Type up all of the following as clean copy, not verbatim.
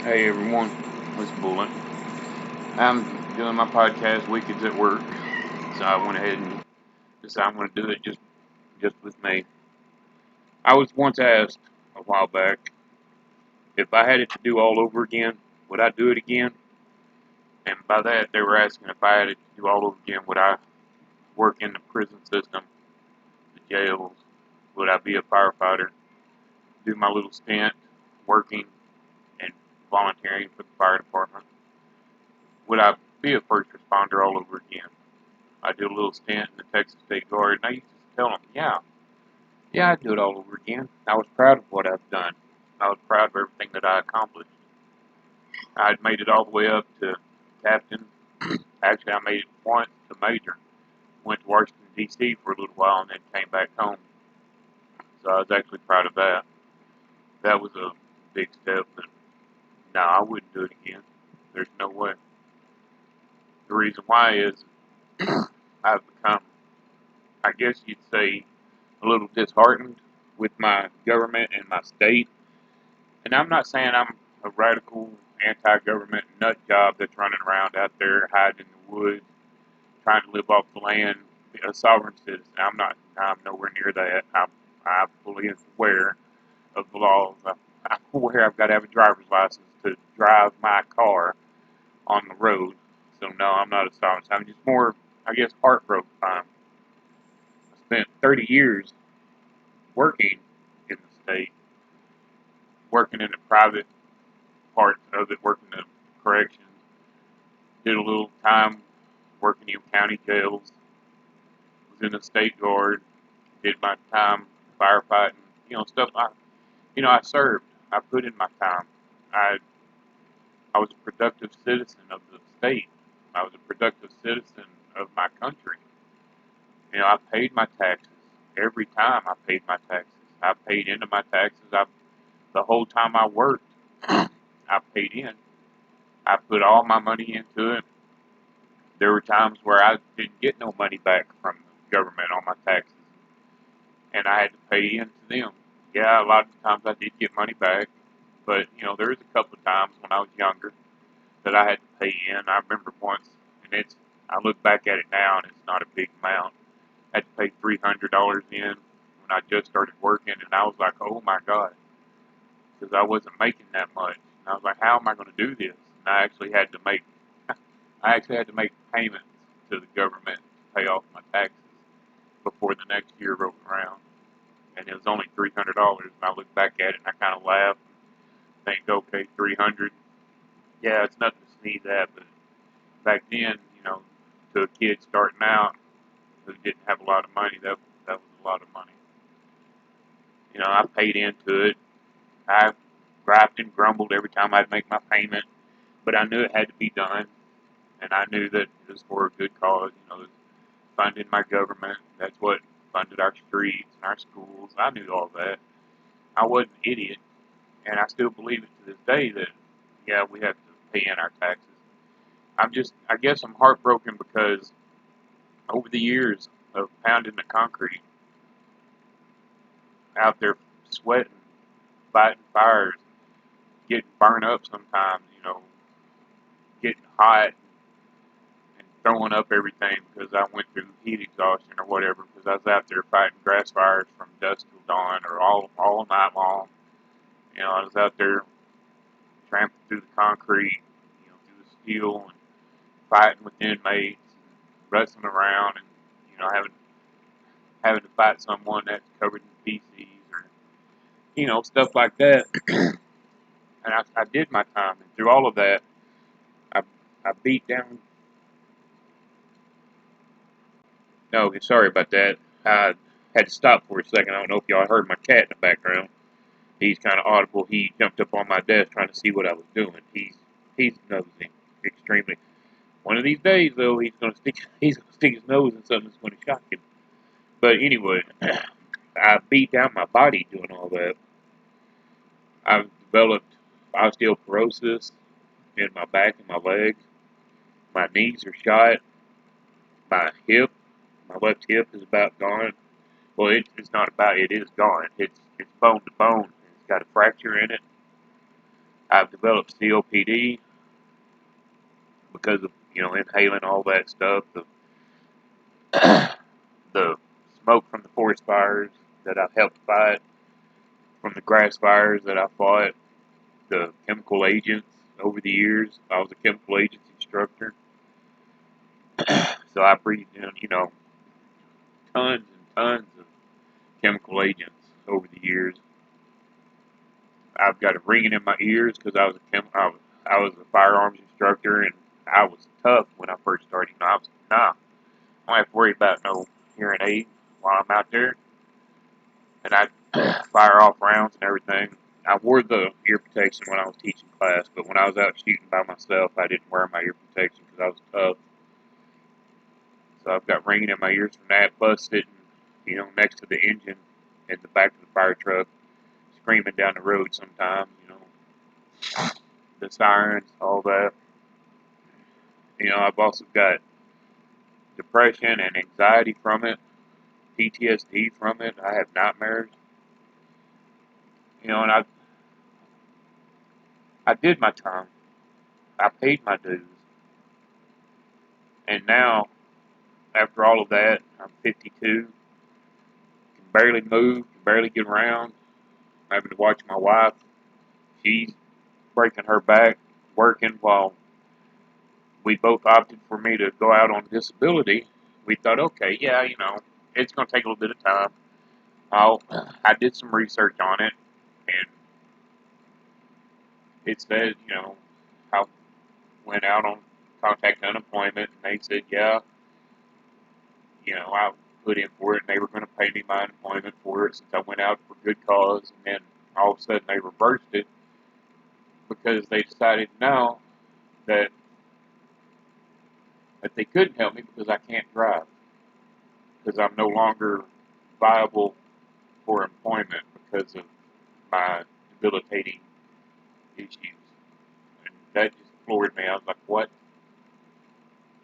Hey everyone, it's Bullett. I'm doing my podcast Weekends at Work, so I went ahead and decided I'm going to do it just with me. I was once asked a while back if I had it to do all over again, would I do it again? And by that they were asking if I had it to do all over again, would I work in the prison system, the jails? Would I be a firefighter? Do my little stint working and volunteering for the fire department? Would I be a first responder all over again? I did a little stint in the Texas State Guard, and I used to tell them, yeah, I'd do it all over again. I was proud of what I've done. I was proud of everything that I accomplished. I'd made it all the way up to captain. Actually, I made it once to major. Went to Washington, D.C. for a little while and then came back home. So I was actually proud of that. That was a big step, but no, I wouldn't do it again. There's no way. The reason why is I've become, I guess you'd say, a little disheartened with my government and my state. And I'm not saying I'm a radical anti-government nut job that's running around out there hiding in the woods, trying to live off the land, a sovereign citizen. I'm nowhere near that. I'm fully aware of the laws. I'm aware I've got to have a driver's license to drive my car on the road. So no, I'm not a sovereign. I'm just more, I guess, heartbroken. I spent 30 years working in the state, working in the private part of it, working the corrections. Did a little time working in county jails. Was in the state guard. Did my time firefighting. Stuff. I served. I put in my time. I I was a productive citizen of the state. I was a productive citizen of my country. I paid my taxes every time. I paid my taxes. I paid into my taxes. The whole time I worked, I paid in. I put all my money into it. There were times where I didn't get no money back from the government on my taxes, and I had to pay into them. Yeah, a lot of times I did get money back, but there was a couple of times when I was younger that I had to pay in. I remember once, and I look back at it now, and it's not a big amount. I had to pay $300 in when I just started working, and I was like, oh my God, because I wasn't making that much. And I was like, how am I going to do this? And I actually had to make payments to the government to pay off my taxes before the next year rolled around. And it was only $300. And I look back at it and I kind of laugh and think, okay, 300. Yeah, it's nothing to sneeze at, but back then, to a kid starting out who didn't have a lot of money, that was a lot of money. I paid into it. I griped and grumbled every time I'd make my payment, but I knew it had to be done, and I knew that it was for a good cause. Funding my government. That's what funded our streets and our schools. I knew all that. I wasn't an idiot, and I still believe it to this day that, yeah, we have to pay in our taxes. I guess I'm heartbroken because over the years of pounding the concrete, out there sweating, fighting fires, getting burned up sometimes, getting hot and throwing up everything because I went through heat exhaustion or whatever because I was out there fighting grass fires from dusk till dawn or all night long. I was out there tramping through the concrete, through the steel and fighting with inmates, and wrestling around, and having to fight someone that's covered in feces or stuff like that. And I did my time, and through all of that, I I beat down. No, sorry about that. I had to stop for a second. I don't know if y'all heard my cat in the background. He's kind of audible. He jumped up on my desk trying to see what I was doing. He's nosy, extremely. One of these days, though, he's gonna stick his nose in something that's going to shock him. But anyway, I beat down my body doing all that. I've developed osteoporosis in my back and my legs. My knees are shot. My left hip is about gone. Well, it's not about. It is gone. It's bone to bone. It's got a fracture in it. I've developed COPD because of, inhaling all that stuff, the smoke from the forest fires that I've helped fight, from the grass fires that I fought, the chemical agents over the years. I was a chemical agents instructor, so I breathed in, tons and tons of chemical agents over the years. I've got it ringing in my ears because I was a firearms instructor, and I was tough when I first started. I was, nah, I don't have to worry about no hearing aid while I'm out there, and I fire off rounds and everything. I wore the ear protection when I was teaching class, but when I was out shooting by myself, I didn't wear my ear protection because I was tough. So I've got ringing in my ears from that, plus sitting, next to the engine in the back of the fire truck, screaming down the road sometimes, the sirens, all that. I've also got depression and anxiety from it, PTSD from it. I have nightmares, and I did my time. I paid my dues. And now, after all of that, I'm 52, can barely move, can barely get around. I'm having to watch my wife. She's breaking her back, working while we both opted for me to go out on disability. We thought, okay, yeah, it's going to take a little bit of time. I did some research on it, and it said, I went out on contact unemployment, and they said, yeah, I put in for it, and they were going to pay me my unemployment for it since I went out for good cause, and then all of a sudden they reversed it because they decided now that they couldn't help me because I can't drive, because I'm no longer viable for employment because of my debilitating issues. And that just floored me. I was like, what?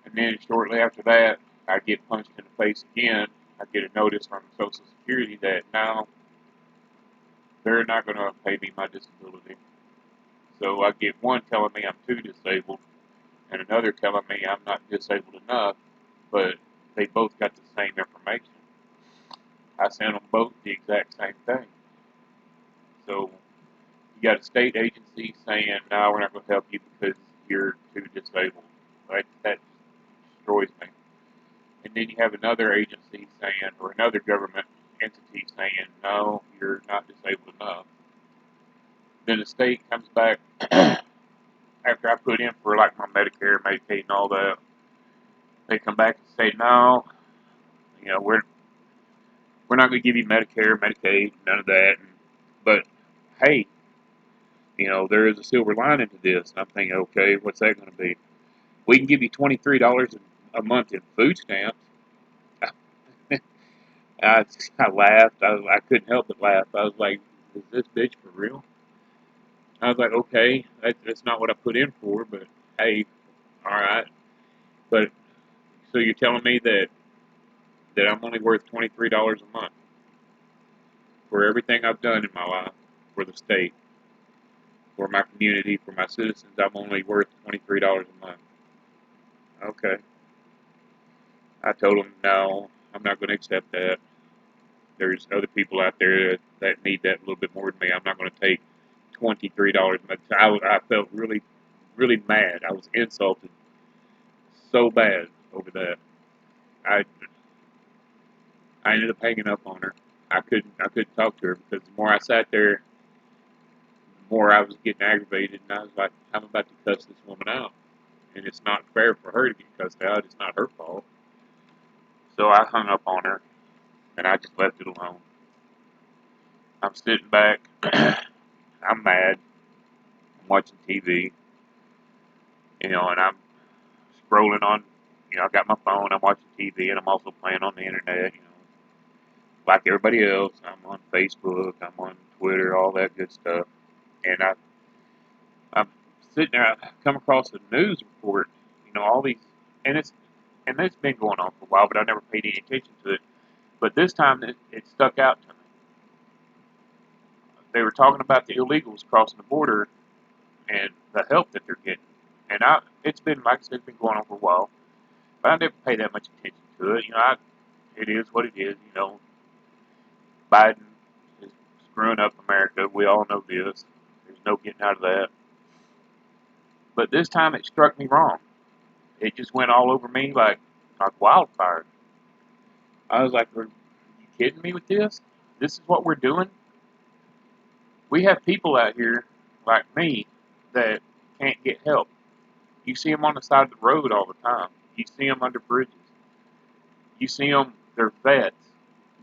And then shortly after that, I get punched in the face again. I get a notice from Social Security that now they're not going to pay me my disability. So I get one telling me I'm too disabled, and another telling me I'm not disabled enough, but they both got the same information. I sent them both the exact same thing. So you got a state agency saying, no, we're not going to help you because you're too disabled. Right? That destroys me. And then you have another agency saying, or another government entity saying, no, you're not disabled enough. Then the state comes back after I put in for like my Medicare, Medicaid, and all that. They come back and say, no, we're not going to give you Medicare, Medicaid, none of that. But hey, there is a silver lining to this. And I'm thinking, okay, what's that going to be? We can give you $23 a month in food stamps. I laughed. I couldn't help but laugh. I was like, is this bitch for real? I was like, okay, that's not what I put in for, but hey, all right. But so you're telling me that I'm only worth $23 a month for everything I've done in my life, for the state, for my community, for my citizens, I'm only worth $23 a month. Okay. I told them, no, I'm not going to accept that. There's other people out there that need that a little bit more than me. I'm not going to take $23 a month. I felt really, really mad. I was insulted so bad over that. I I ended up hanging up on her. I couldn't talk to her because the more I sat there, the more I was getting aggravated, and I was like, I'm about to cuss this woman out, and it's not fair for her to get cussed out. It's not her fault. So I hung up on her, and I just left it alone. I'm sitting back. I'm mad. I'm watching TV, and I'm scrolling on. I got my phone. I'm watching TV, and I'm also playing on the internet. Like everybody else. I'm on Facebook. I'm on Twitter. All that good stuff. And I'm sitting there. I come across a news report. All these, and it's been going on for a while, but I never paid any attention to it. But this time, it stuck out to me. They were talking about the illegals crossing the border and the help that they're getting. And it's been, like I said, it's been going on for a while, but I never pay that much attention to it. It is what it is. Biden is screwing up America. We all know this. There's no getting out of that. But this time it struck me wrong. It just went all over me like wildfire. I was like, "Are you kidding me with this? This is what we're doing?" We have people out here like me that can't get help. You see them on the side of the road all the time. You see them under bridges. You see them. They're vets,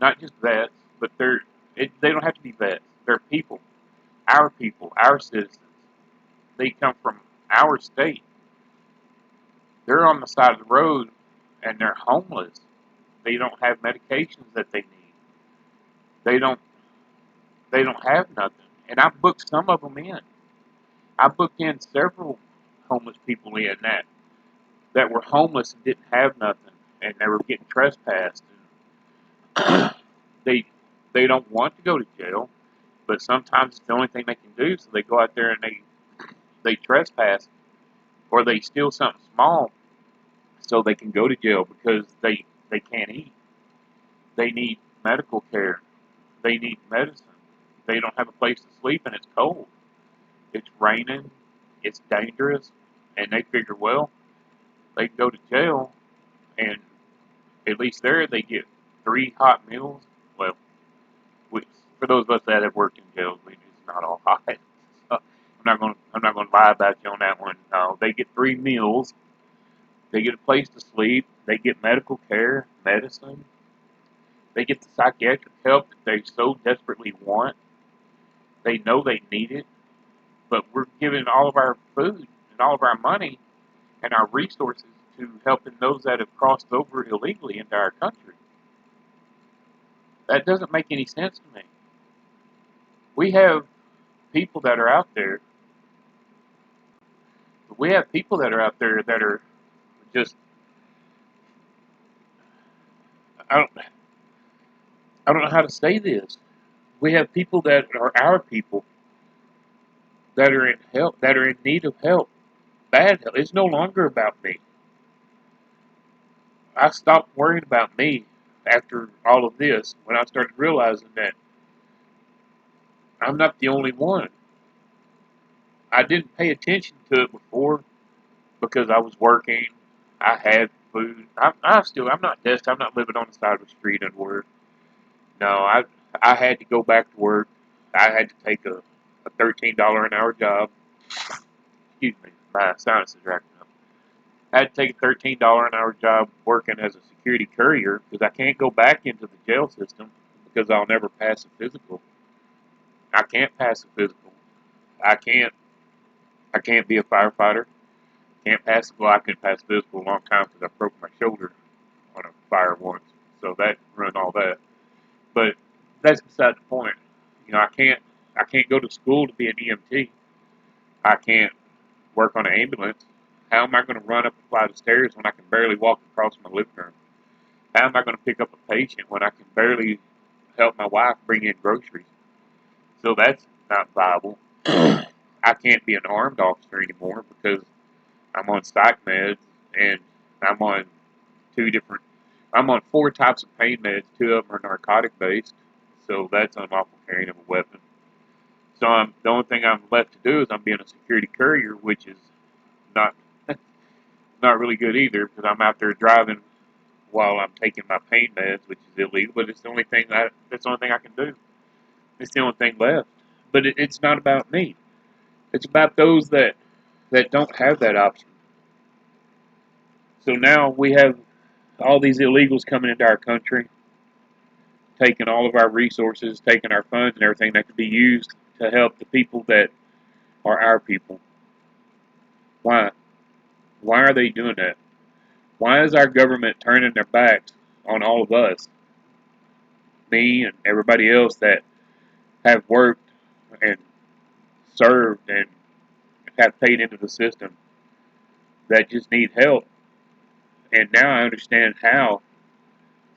not just vets, but they don't have to be vets. They're people, our citizens. They come from our state. They're on the side of the road and they're homeless. They don't have medications that they need. They don't. They don't have nothing. And I booked some of them in. I booked in several homeless people in that were homeless and didn't have nothing, and they were getting trespassed. And they they don't want to go to jail, but sometimes it's the only thing they can do. So they go out there and they trespass or they steal something small so they can go to jail because they can't eat. They need medical care. They need medicine. They don't have a place to sleep and it's cold. It's raining. It's dangerous. And they figure, well, they can go to jail and at least there they get 3 hot meals. Well, we, for those of us that have worked in jails, it's not all hot. So I'm not gonna lie about you on that one. No, they get 3 meals. They get a place to sleep. They get medical care, medicine. They get the psychiatric help that they so desperately want. They know they need it, but we're giving all of our food and all of our money and our resources to helping those that have crossed over illegally into our country. That doesn't make any sense to me. We have people that are out there. We have people that are out there that are just I don't I don't know how to say this. We have people that are our people that are in help that are in need of help. Bad help. It's no longer about me. I stopped worrying about me after all of this when I started realizing that I'm not the only one. I didn't pay attention to it before because I was working. I had food. I'm not destitute. I'm not living on the side of the street at work. No, I had to go back to work. I had to take a $13 an hour job. Excuse me, my sinus is racking up. I had to take a $13 an hour job working as a security courier because I can't go back into the jail system because I'll never pass a physical. I can't pass a physical. I can't. I can't be a firefighter. Can't pass. Well, I couldn't pass a physical a long time because I broke my shoulder on a fire once, so that ruined all that. But that's beside the point. I can't go to school to be an EMT. I can't work on an ambulance. How am I going to run up a flight of stairs when I can barely walk across my living room? How am I going to pick up a patient when I can barely help my wife bring in groceries? So that's not viable. I can't be an armed officer anymore because I'm on psych meds and I'm on two different. I'm on 4 types of pain meds. 2 of them are narcotic based, so that's unlawful carrying of a weapon. So the only thing I'm left to do is I'm being a security courier, which is not not really good either because I'm out there driving while I'm taking my pain meds, which is illegal. But it's the only thing that's the only thing I can do. It's the only thing left. But it's not about me. It's about those that don't have that option. So now we have all these illegals coming into our country, taking all of our resources, taking our funds and everything that could be used to help the people that are our people. Why? Why are they doing that? Why is our government turning their backs on all of us, me and everybody else that have worked and served and have paid into the system that just need help? And now I understand how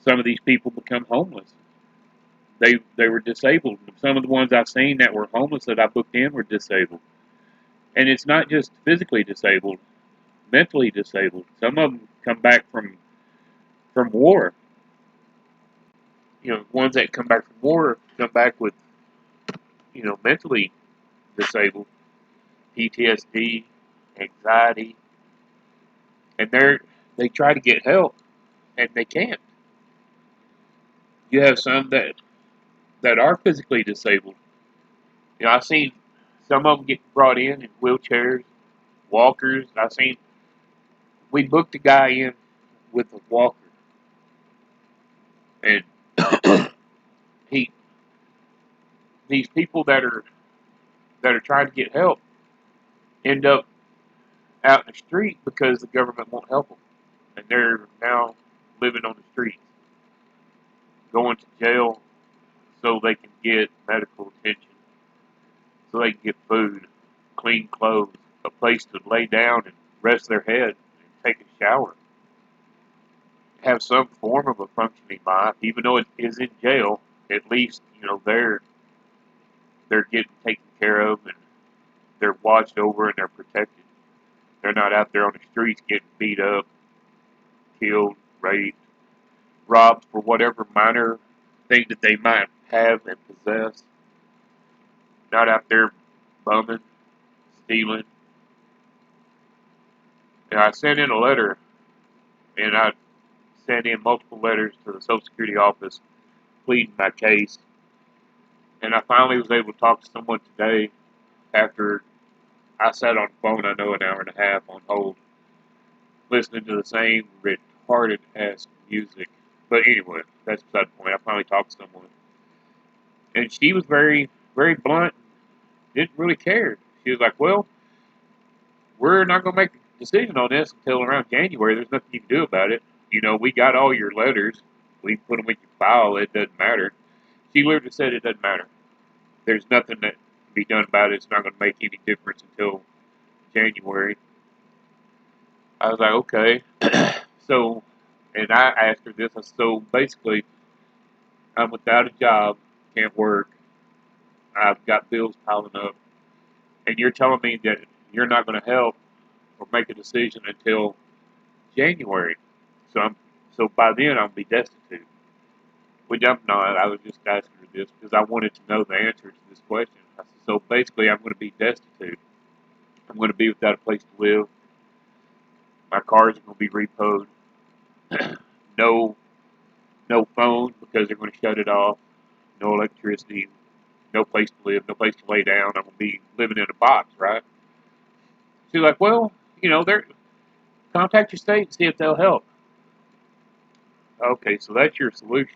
some of these people become homeless. They were disabled. Some of the ones I've seen that were homeless that I booked in were disabled. And it's not just physically disabled, mentally disabled. Some of them come back from war. Ones that come back from war come back with, mentally disabled, PTSD, anxiety, and they try to get help and they can't. You have some that are physically disabled. I've seen some of them get brought in wheelchairs, walkers. We booked a guy in with a walker, and he these people that are trying to get help end up out in the street because the government won't help them, and they're now living on the streets, going to jail so they can get medical attention, so they can get food, clean clothes, a place to lay down and rest their head and take a shower, have some form of a functioning life, even though it is in jail. At least they're getting taken care of and they're watched over and they're protected. They're not out there on the streets getting beat up, killed, raped, robbed for whatever minor thing that they might have and possess. Not out there bumming, stealing. I sent in a letter, and I sent in multiple letters to the Social Security office pleading my case. And I finally was able to talk to someone today after I sat on the phone, I know, an hour and a half on hold, listening to the same retarded ass music. But anyway, that's beside the point. I finally talked to someone. And she was very, very blunt, didn't really care. She was like, well, we're not going to make a decision on this until around January. There's nothing you can do about it. We got all your letters. We put them in your file. It doesn't matter. She literally said it doesn't matter. There's nothing that can be done about it. It's not going to make any difference until January. I was like, okay. So, and I asked her this. So basically, I'm without a job, can't work. I've got bills piling up, and you're telling me that you're not going to help or make a decision until January. So by then I'll be destitute. Which I'm not. I was just asking her this because I wanted to know the answer to this question. I said, so basically, I'm going to be destitute. I'm going to be without a place to live. My cars are going to be repoed. no, no phone because they're going to shut it off. No electricity. No place to live. No place to lay down. I'm going to be living in a box, right? She's like, well, they're contact your state and see if they'll help. Okay, so that's your solution.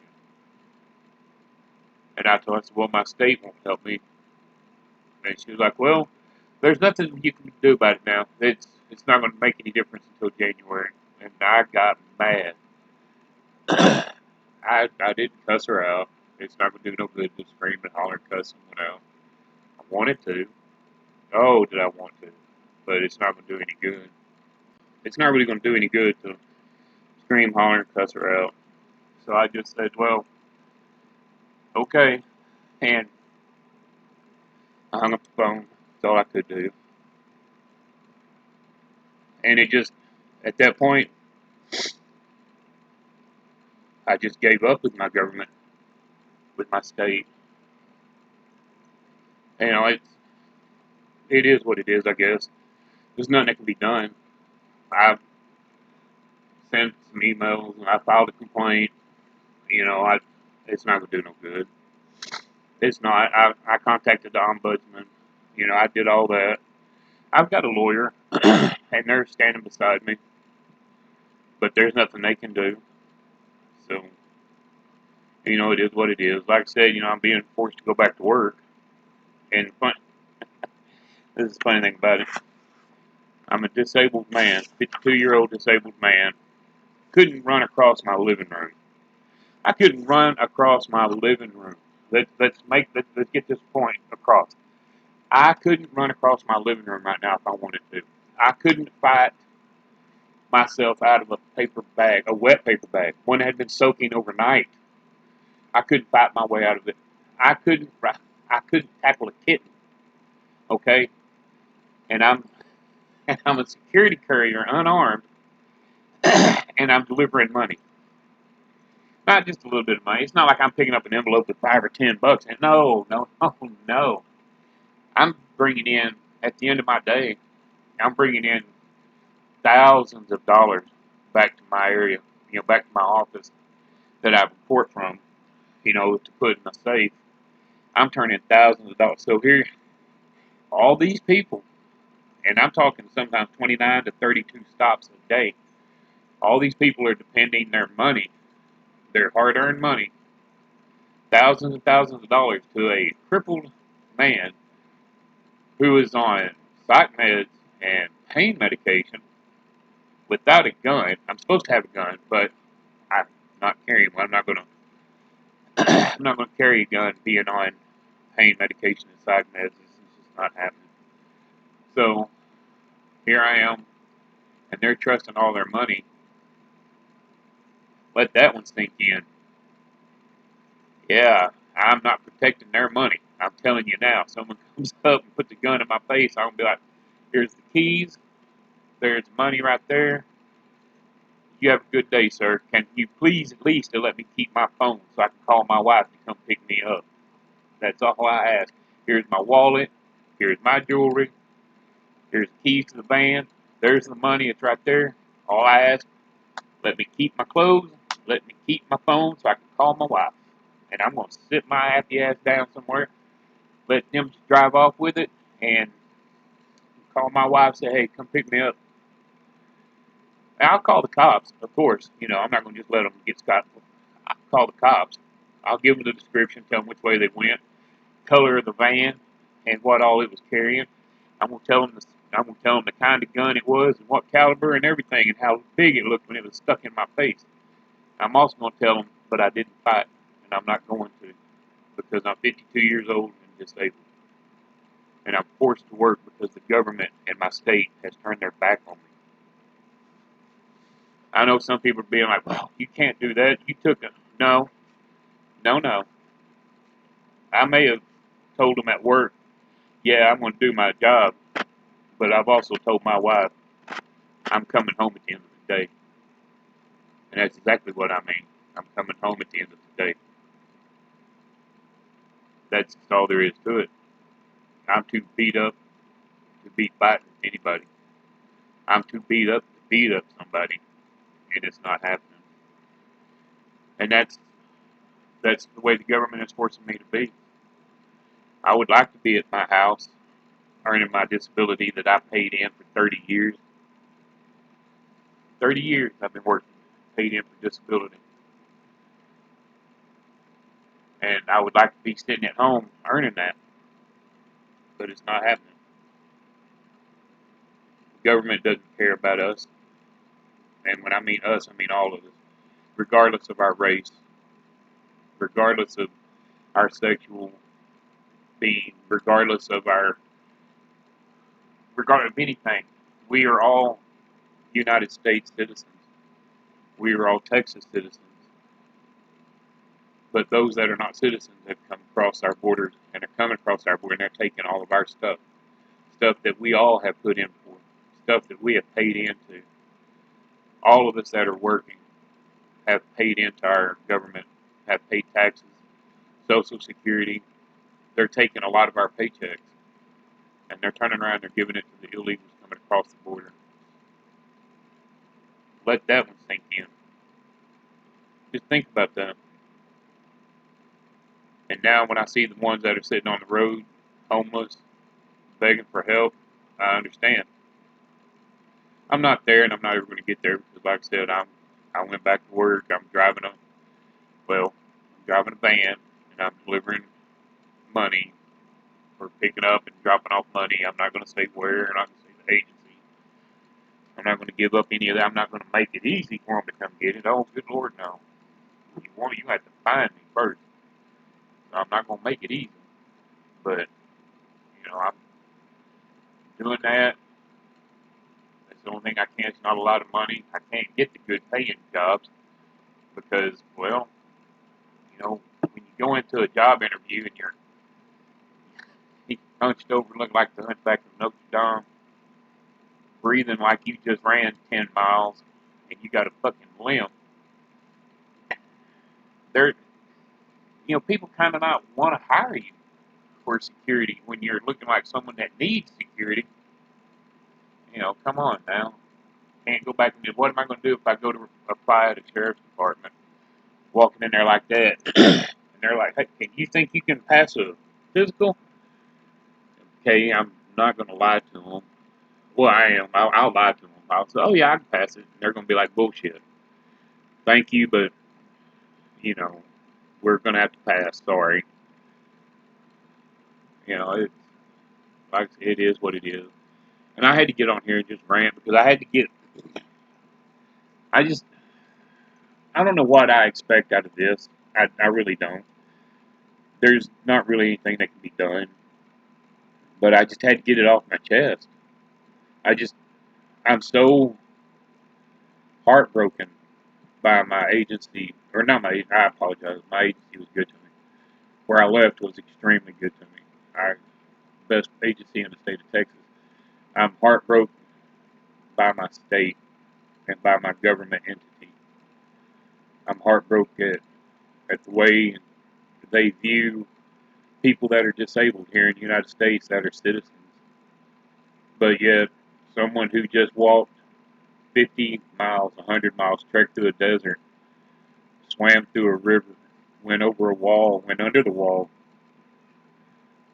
And I told her, I said, well, my state won't help me. And she was like, well, there's nothing you can do about it now. It's not going to make any difference until January. And I got mad. I didn't cuss her out. It's not going to do no good to scream and holler and cuss someone out. I wanted to. Oh, did I want to? But it's not going to do any good. It's not really going to do any good to scream, holler, and cuss her out. So I just said, well, okay. And I hung up the phone. That's all I could do. And at that point, I just gave up with my government, with my state. It is what it is, I guess. There's nothing that can be done. I've sent some emails and I filed a complaint. It's not going to do no good. It's not. I contacted the ombudsman. I did all that. I've got a lawyer, and they're standing beside me, but there's nothing they can do. So, it is what it is. Like I said, I'm being forced to go back to work. And this is the funny thing about it. I'm a disabled man, 52-year-old disabled man. Couldn't run across my living room. I couldn't run across my living room. Let's get this point across. I couldn't run across my living room right now if I wanted to. I couldn't fight myself out of a paper bag, a wet paper bag, one that had been soaking overnight. I couldn't fight my way out of it. I couldn't tackle a kitten. Okay, and I'm a security courier, unarmed, and I'm delivering money. Not just a little bit of money. It's not like I'm picking up an envelope with $5 or $10. And no, no, no, no. I'm bringing in at the end of my day. I'm bringing in thousands of dollars back to my area. Back to my office that I report from. To put in a safe. I'm turning thousands of dollars. So here, all these people, and I'm talking sometimes 29 to 32 stops a day. All these people are depending their money, their hard-earned money, thousands and thousands of dollars to a crippled man who is on psych meds and pain medication without a gun. I'm supposed to have a gun, but I'm not carrying one. I'm not going to. I'm not going to carry a gun being on pain medication and psych meds. This is just not happening. So here I am, and they're trusting all their money. Let that one sink in. Yeah, I'm not protecting their money. I'm telling you now. Someone comes up and puts a gun in my face, I'm going to be like, here's the keys. There's money right there. You have a good day, sir. Can you please at least let me keep my phone so I can call my wife to come pick me up? That's all I ask. Here's my wallet. Here's my jewelry. Here's the keys to the van. There's the money. It's right there. All I ask, let me keep my clothes. Let me keep my phone so I can call my wife. And I'm going to sit my happy ass down somewhere, let them just drive off with it, and call my wife, say, hey, come pick me up. And I'll call the cops, of course. I'm not going to just let them get scot. I'll call the cops. I'll give them the description, tell them which way they went, color of the van, and what all it was carrying. I'm going to tell them the kind of gun it was, and what caliber, and everything, and how big it looked when it was stuck in my face. I'm also going to tell them, but I didn't fight, and I'm not going to, because I'm 52 years old and disabled. And I'm forced to work because the government and my state has turned their back on me. I know some people are being like, well, you can't do that. You took it. No, no, no. I may have told them at work, yeah, I'm going to do my job, but I've also told my wife I'm coming home at the end of the day. And that's exactly what I mean. I'm coming home at the end of the day. That's all there is to it. I'm too beat up to be fighting anybody. I'm too beat up to beat up somebody, and it's not happening. And that's the way the government is forcing me to be. I would like to be at my house, earning my disability that I paid in for 30 years. 30 years I've been working, paid in for disability. And I would like to be sitting at home earning that, but it's not happening. The government doesn't care about us. And when I mean us, I mean all of us, regardless of our race, regardless of our sexual being, regardless of anything. We are all United States citizens. We are all Texas citizens. But those that are not citizens have come across our borders and are coming across our border and they're taking all of our stuff. Stuff that we all have put in for. Stuff that we have paid into. All of us that are working have paid into our government, have paid taxes, Social Security. They're taking a lot of our paychecks. And they're turning around and they're giving it to the illegals coming across the border. Let that one sink in. Just think about that. And now when I see the ones that are sitting on the road, homeless, begging for help, I understand. I'm not there, and I'm not ever going to get there because, like I said, I went back to work. I'm driving a van, and I'm delivering money or picking up and dropping off money. I'm not going to say where. I'm not going to say the agency. I'm not going to give up any of that. I'm not going to make it easy for them to come get it. Oh, good Lord, no. You have to find me first. So I'm not going to make it easy. But, I'm doing that. That's the only thing I can. It's not a lot of money. I can't get the good paying jobs because, well, when you go into a job interview and you're hunched over looking like the hunchback of Notre Dame, breathing like you just ran 10 miles and you got a fucking limp, there, people kind of not want to hire you for security when you're looking like someone that needs security. Come on now. Can't go back and do, what am I going to do if I go to apply at a sheriff's department, walking in there like that, and they're like, hey, can you think you can pass a physical? Okay, I'm not going to lie to them. Well, I am. I'll lie to them. I'll say, oh yeah, I can pass it. And they're going to be like, bullshit. Thank you, but, you know, we're going to have to pass. Sorry. It's like it is what it is. And I had to get on here and just rant because I had to get. I just. I don't know what I expect out of this. I really don't. There's not really anything that can be done. But I just had to get it off my chest. I'm so heartbroken by my agency, or not my, I apologize. My agency was good to me. Where I left was extremely good to me. Our best agency in the state of Texas. I'm heartbroken by my state and by my government entity. I'm heartbroken at the way they view people that are disabled here in the United States that are citizens. But yet, someone who just walked 50 miles, 100 miles, trekked through a desert, swam through a river, went over a wall, went under the wall.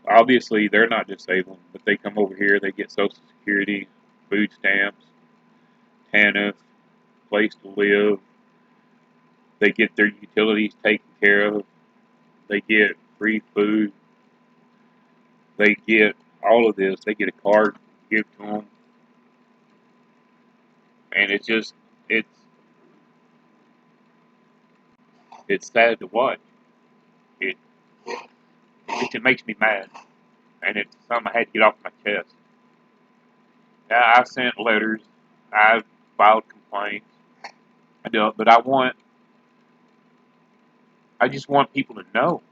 Obviously, they're not disabled, but they come over here, they get Social Security, food stamps, TANF, place to live. They get their utilities taken care of. They get free food. They get all of this. They get a card given to them. And it's it's sad to watch. It it makes me mad, and it's something I had to get off my chest. Yeah, I sent letters, I filed complaints, but I just want people to know,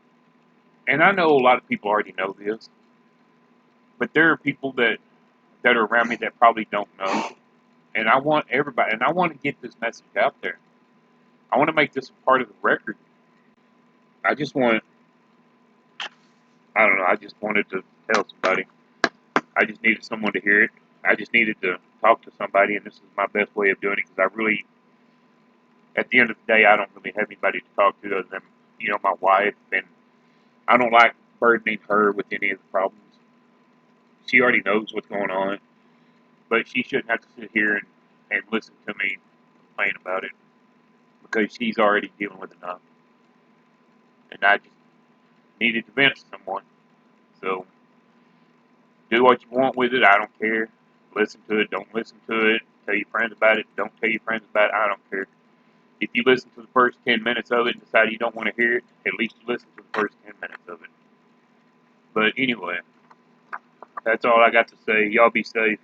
and I know a lot of people already know this, but there are people that are around me that probably don't know, and I want everybody, and I want to get this message out there. I want to make this a part of the record. I just want, I don't know, I just wanted to tell somebody. I just needed someone to hear it. I just needed to talk to somebody, and this is my best way of doing it because at the end of the day, I don't really have anybody to talk to other than, my wife, and I don't like burdening her with any of the problems. She already knows what's going on, but she shouldn't have to sit here and listen to me complain about it because she's already dealing with enough, and I just needed to vent to someone. So, do what you want with it. I don't care. Listen to it. Don't listen to it. Tell your friends about it. Don't tell your friends about it. I don't care. If you listen to the first 10 minutes of it and decide you don't want to hear it, at least you listen to the first 10 minutes of it. But anyway, that's all I got to say. Y'all be safe.